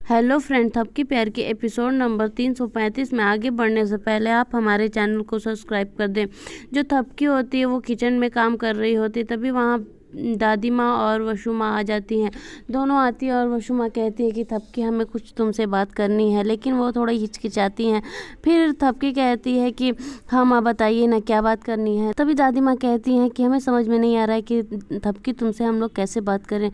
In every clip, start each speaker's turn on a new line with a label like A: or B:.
A: Hello friend, थपकी प्यार के episode number 335 में आगे बढ़ने से पहले आप हमारे चैनल को सब्सक्राइब कर दें। जो थपकी होती है वो किचन में काम कर रही होती है, तभी वहाँ दादी माँ और वशु माँ आ जाती हैं। दोनों आती हैं और वशु माँ कहती है कि थपकी हमें कुछ तुमसे बात करनी है, लेकिन वो थोड़ी हिचकिचाती हैं। फिर थपकी कहती है कि हाँ माँ बताइए ना, क्या बात करनी है। तभी दादी माँ कहती हैं कि हमें समझ में नहीं आ रहा है कि थपकी तुमसे हम लोग कैसे बात करें।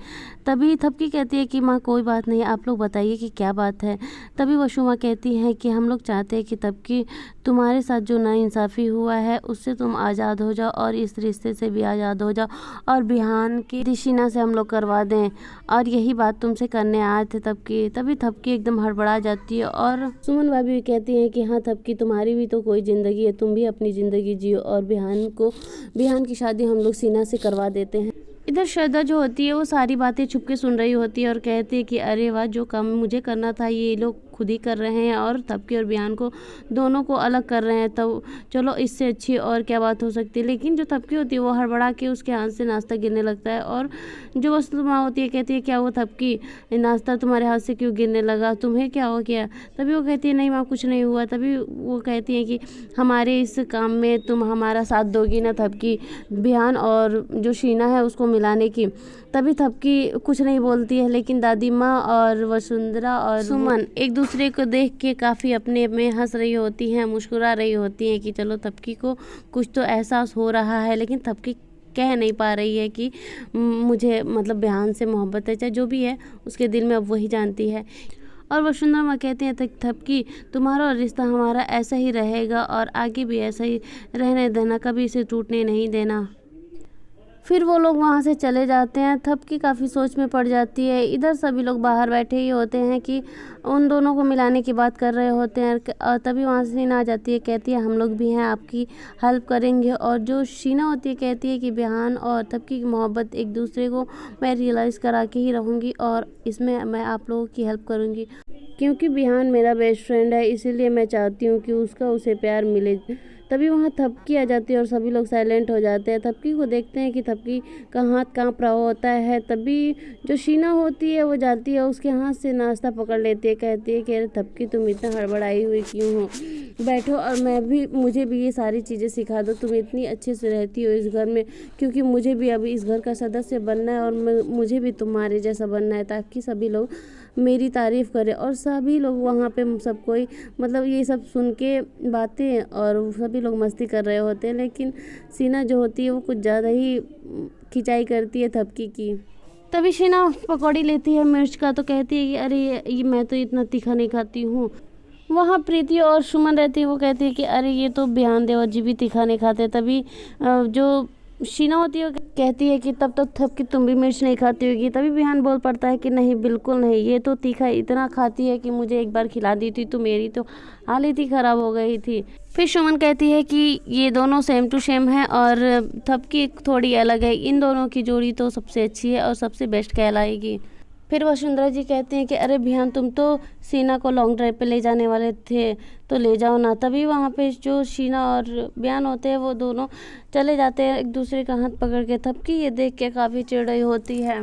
A: तभी थपकी कहती है कि माँ कोई बात नहीं, आप लोग बताइए कि क्या बात है। तभी वशु माँ कहती हैं कि हम लोग चाहते हैं कि थपकी तुम्हारे साथ जो नाइंसाफ़ी हुआ है उससे तुम आज़ाद हो जाओ और इस रिश्ते से भी आज़ाद हो जाओ और बिहान की दिशीना से हम लोग करवा दें, और यही बात तुमसे करने आए थे तभी थपकी एकदम हड़बड़ा जाती है। और सुमन भाभी भी कहती हैं कि हाँ थपकी, तुम्हारी भी तो कोई ज़िंदगी है, तुम भी अपनी ज़िंदगी जियो और बिहान की शादी हम लोग सीना से करवा देते हैं। इधर श्रद्धा जो होती है वो सारी बातें छुप के सुन रही होती है और कहती है कि अरे वाह, जो काम मुझे करना था ये लोग खुद ही कर रहे हैं और थपकी और बिहान को दोनों को अलग कर रहे हैं। तो चलो, इससे अच्छी और क्या बात हो सकती है। लेकिन जो थपकी होती है वो हड़बड़ा के उसके हाथ से नाश्ता गिरने लगता है और जो वसु माँ होती है कहती है क्या वो थपकी, नाश्ता तुम्हारे हाथ से क्यों गिरने लगा, तुम्हें क्या हो गया। तभी वो कहती है नहीं माँ, कुछ नहीं हुआ। तभी वो कहती है कि हमारे इस काम में तुम हमारा साथ दोगी ना थपकी, बिहान और जो शीना है उसको मिलाने की। तभी थपकी कुछ नहीं बोलती है, लेकिन दादी माँ और वसुंधरा और सुमन एक दूसरे को देख के काफ़ी अपने में हंस रही होती हैं, मुस्कुरा रही होती हैं कि चलो थपकी को कुछ तो एहसास हो रहा है। लेकिन थपकी कह नहीं पा रही है कि मुझे मतलब बिहान से मोहब्बत है, चाहे जो भी है उसके दिल में अब वही जानती है। और वसुंधरा माँ कहती हैं थपकी, तुम्हारा और रिश्ता हमारा ऐसा ही रहेगा और आगे भी ऐसा ही रहने देना, कभी इसे टूटने नहीं देना। फिर वो लोग वहाँ से चले जाते हैं। थपकी काफ़ी सोच में पड़ जाती है। इधर सभी लोग बाहर बैठे ही होते हैं कि उन दोनों को मिलाने की बात कर रहे होते हैं और तभी वहाँ से शीना आ जाती है, कहती है हम लोग भी हैं, आपकी हेल्प करेंगे। और जो शीना होती है कहती है कि बिहान और थपकी की मोहब्बत एक दूसरे को मैं रियलाइज़ करा के ही रहूँगी और इसमें मैं आप लोगों की हेल्प करूँगी, क्योंकि बिहान मेरा बेस्ट फ्रेंड है, इसीलिए मैं चाहती हूँ कि उसे प्यार मिले। तभी वहाँ थपकी आ जाती है और सभी लोग साइलेंट हो जाते हैं। थपकी को देखते हैं कि थपकी का हाथ काँप रहा होता है। तभी जो शीना होती है वो जाती है, उसके हाथ से नाश्ता पकड़ लेती है, कहती है कि अरे थपकी, तुम इतना हड़बड़ाई हुई क्यों हो, बैठो और मुझे भी ये सारी चीज़ें सिखा दो। तुम इतनी अच्छे से रहती हो इस घर में, क्योंकि मुझे भी अभी इस घर का सदस्य बनना है और मुझे भी तुम्हारे जैसा बनना है, ताकि सभी लोग मेरी तारीफ़ करें। और सभी लोग वहाँ पे सब कोई मतलब ये सब सुन के बातें और सभी लोग मस्ती कर रहे होते हैं, लेकिन शीना जो होती है वो कुछ ज़्यादा ही खिंचाई करती है थपकी की। तभी शीना पकौड़ी लेती है मिर्च का, तो कहती है कि अरे ये मैं तो इतना तीखा नहीं खाती हूँ। वहाँ प्रीति और सुमन रहती है, वो कहती है कि अरे ये तो बिहान देवर जी भी तीखा नहीं खाते। तभी जो शीना होती है वो कहती है कि तब तक थपकी तुम भी मिर्च नहीं खाती होगी। तभी बिहान बोल पड़ता है कि नहीं, बिल्कुल नहीं, ये तो तीखा इतना खाती है कि मुझे एक बार खिला दी थी तो मेरी तो हालत ही ख़राब हो गई थी। फिर सुमन कहती है कि ये दोनों सेम टू सेम है और थपकी थोड़ी अलग है, इन दोनों की जोड़ी तो सबसे अच्छी है और सबसे बेस्ट कहलाएगी। फिर वसुंधरा जी कहती हैं कि अरे बिहान, तुम तो शीना को लॉन्ग ड्राइव पे ले जाने वाले थे, तो ले जाओ ना। तभी वहाँ पे जो शीना और बिहान होते हैं वो दोनों चले जाते हैं एक दूसरे का हाथ पकड़ के। थपकी ये देख के काफ़ी चिढ़ रही होती है।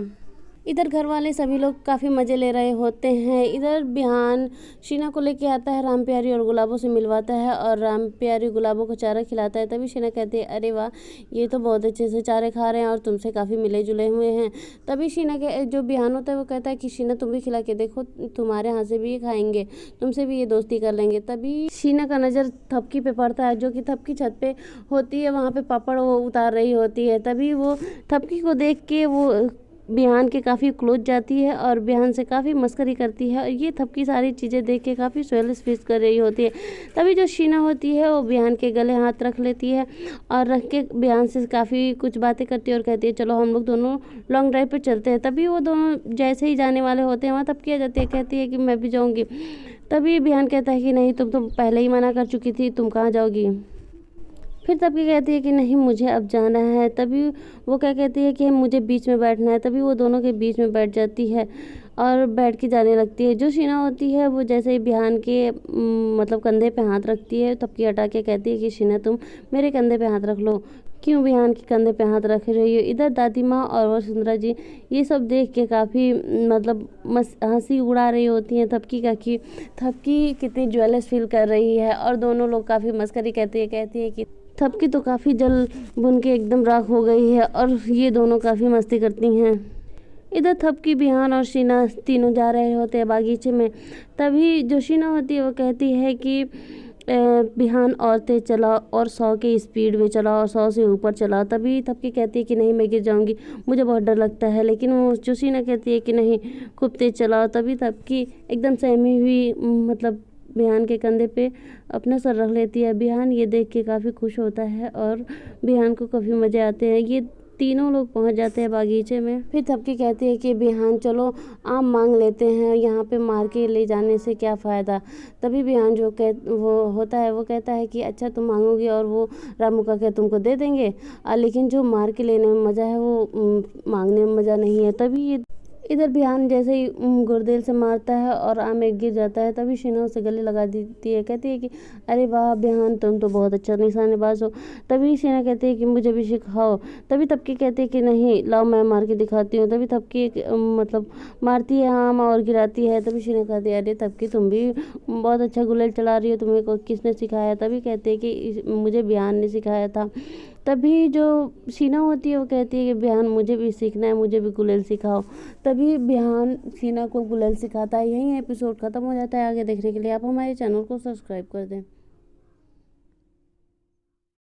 A: इधर घर वाले सभी लोग काफ़ी मज़े ले रहे होते हैं। इधर बिहान शीना को लेके आता है, राम प्यारी और गुलाबों से मिलवाता है और राम प्यारी गुलाबों को चारा खिलाता है। तभी शीना कहती है अरे वाह, ये तो बहुत अच्छे से चारे खा रहे हैं और तुमसे काफ़ी मिले जुले हुए हैं। तभी शीना के जो बिहान होता है वो कहता है कि शीना तुम भी खिला के देखो, तुम्हारे हाथ से भी ये खाएंगे, तुमसे भी ये दोस्ती कर लेंगे। तभी शीना का नज़र थपकी पे पड़ता है, जो कि थपकी छत पे होती है, वहाँ पे पापड़ वो उतार रही होती है। तभी वो थपकी को देख के वो बिहान के काफ़ी क्लोज जाती है और बिहान से काफ़ी मस्करी करती है और ये थपकी सारी चीज़ें देख के काफ़ी सेल्फिश फील कर रही होती है। तभी जो शीना होती है वो बिहान के गले हाथ रख लेती है और रख के बिहान से काफ़ी कुछ बातें करती है और कहती है चलो हम लोग दोनों लॉन्ग ड्राइव पे चलते हैं। तभी वो दोनों जैसे ही जाने वाले होते हैं वहाँ थपकी आ जाती है, कहती है कि मैं भी जाऊँगी। तभी बिहान कहता है कि नहीं, तुम तो पहले ही मना कर चुकी थी, तुम कहाँ जाओगी। फिर थपकी कहती है कि नहीं, मुझे अब जाना है। तभी वो क्या कहती है कि मुझे बीच में बैठना है। तभी वो दोनों के बीच में बैठ जाती है और बैठ के जाने लगती है। जो शीना होती है वो जैसे ही बिहान के मतलब कंधे पे हाथ रखती है, थपकी हटा के कहती है कि शीना तुम मेरे कंधे पे हाथ रख लो। क्यों बिहान के कंधे पे हाथ रख रही हो। इधर दादी माँ और वसुंधरा जी ये सब देख के काफ़ी मतलब हंसी उड़ा रही होती हैं थपकी का कि थपकी कितनी ज्वेलस फील कर रही है, और दोनों लोग काफ़ी मस्करी कहती है कि थपकी तो काफ़ी जल भुन के एकदम राख हो गई है, और ये दोनों काफ़ी मस्ती करती हैं। इधर थपकी, बिहान और शीना तीनों जा रहे होते हैं बागीचे में। तभी जो शीना होती है वो कहती है कि बिहान और तेज चलाओ और 100 की स्पीड में चलाओ, 100 से ऊपर चलाओ। तभी थपकी कहती है कि नहीं, मैं गिर जाऊंगी, मुझे बहुत डर लगता है। लेकिन वो जो शीना कहती है कि नहीं, खूब तेज चलाओ। तभी थपकी एकदम सहमी हुई मतलब बिहान के कंधे पे अपना सर रख लेती है। बिहान ये देख के काफ़ी खुश होता है और बिहान को काफ़ी मज़े आते हैं। ये तीनों लोग पहुंच जाते हैं बागीचे में। फिर थपकी कहती है कि बिहान चलो आम मांग लेते हैं, यहाँ पे मार के ले जाने से क्या फ़ायदा। तभी बिहान जो वो होता है वो कहता है कि अच्छा तुम मांगोगी और वो रामू का क्या तुमको दे देंगे, लेकिन जो मार के लेने में मज़ा है वो मांगने में मज़ा नहीं है। तभी ये इधर बिहान जैसे ही गुर्देल से मारता है और आम एक गिर जाता है, तभी शीना उसे गले लगा देती है। कहती है कि अरे वाह बिहान, तुम तो बहुत अच्छा निशानेबाज हो। तभी शीना कहती है कि मुझे भी सिखाओ। तभी थपकी कहती है कि नहीं, लाओ मैं मार के दिखाती हूँ। तभी थपकी मतलब मारती है आम और गिराती है। तभी शीना कहती है अरे थपकी, तुम भी बहुत अच्छा गुलेल चला रही हो, तुम्हें किसने सिखाया। तभी कहते हैं कि मुझे बिहान ने सिखाया था। तभी जो शीना होती है वो कहती है कि बिहान मुझे भी सीखना है, मुझे भी गुलेल सिखाओ। तभी बिहान शीना को गुलेल सिखाता है। यही एपिसोड खत्म हो जाता है। आगे देखने के लिए आप हमारे चैनल को सब्सक्राइब कर दें।